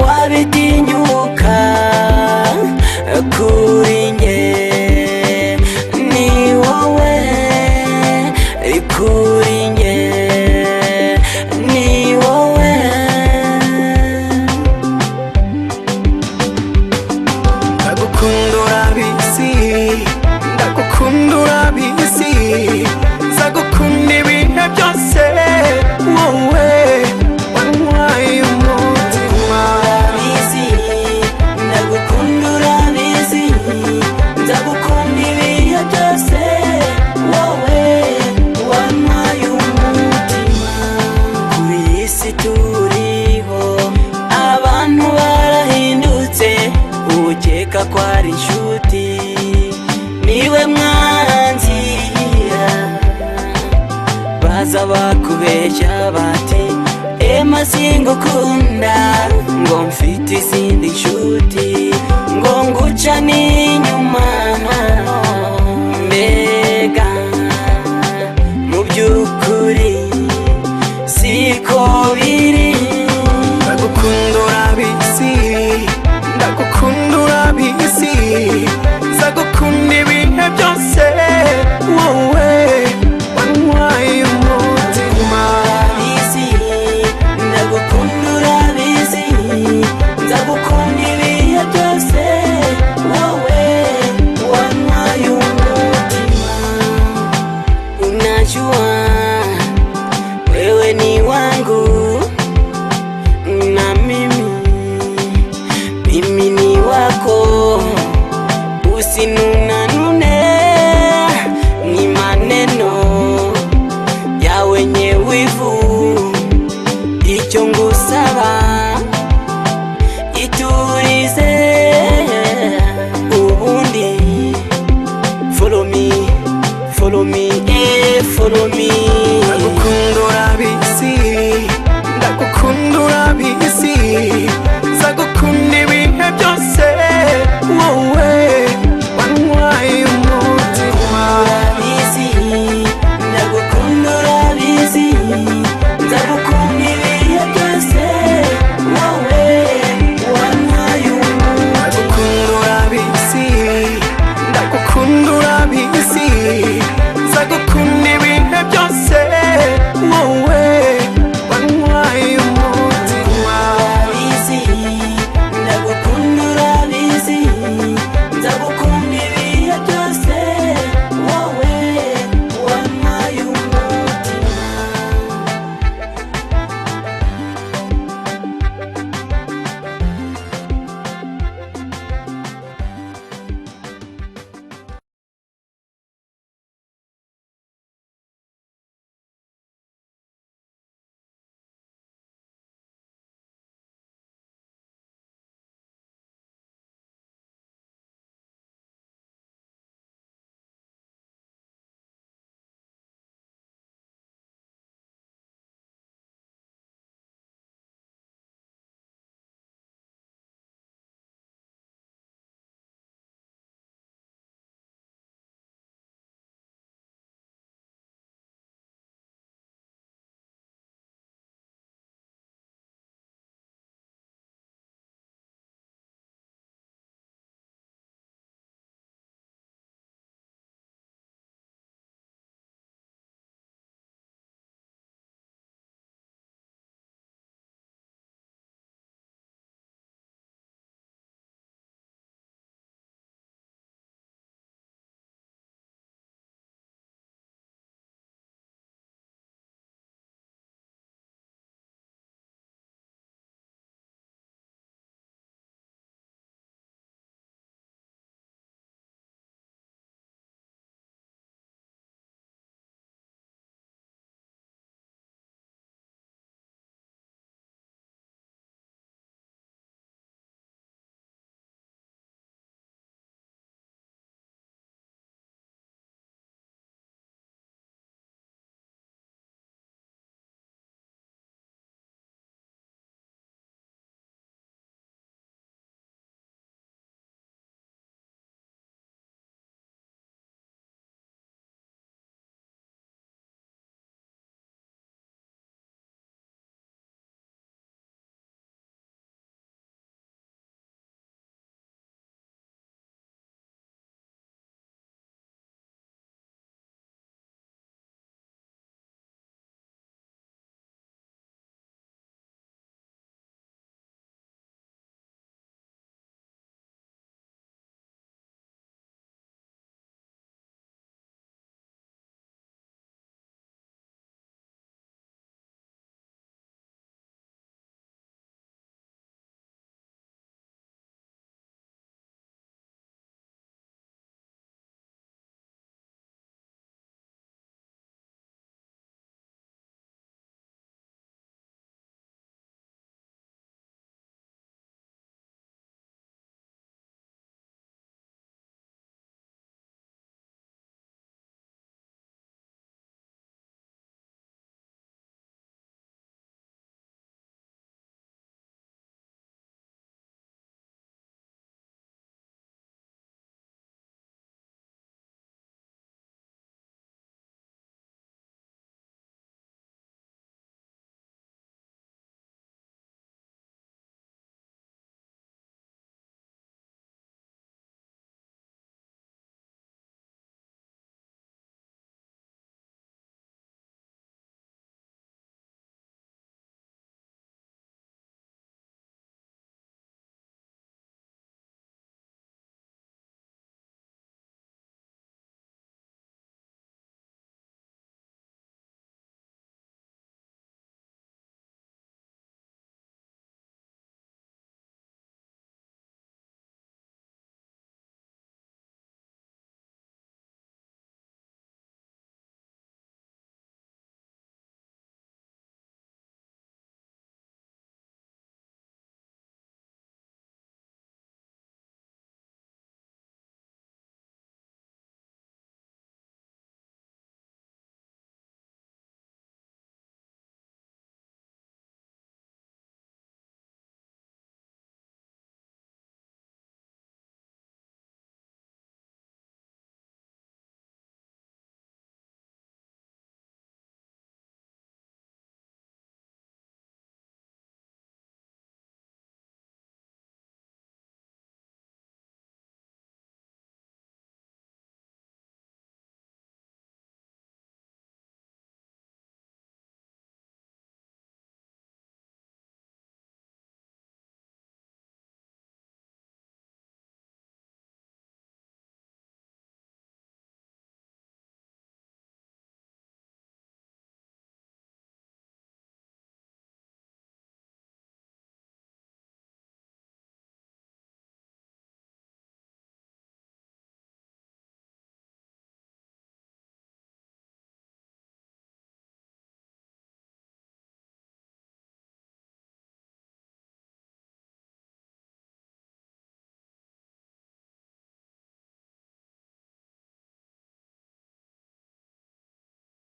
wabitinyuka kuri njye ni wowe, kuri njye ni wowe. Ndagukunda urabizi, ndagukunda urabizi, nzagukunda ibihe byose, wowe wantwaye umutima. Urabizi, ndagukunda urabizi, nzagukunda ibihe byose, wowe wantwaye umutima. Kuri iyi si turiho abantu barahindutse, ukeka ko ari inshuti niwe mwanzi, baza bakubeshya bati ema singukunda, ngo mfite izindi nshuti, ngo nguca n'inyuma. Mbega mu by'ukuri siko biri. Ndagukunda urabizi, ndagukunda urabizi, nzagukunda ibihe byose, wowe wantwaye umutima. Urabizi, ndagukunda urabizi, nzagukunda ibihe byose, wowe wantwaye umutima. Unajua wewe ni wangu na mimi ni wako, usinunanune, ni maneno ya wenye wivu. Icyo ngusaba iturize, ubundi follow me, follow me, follow me.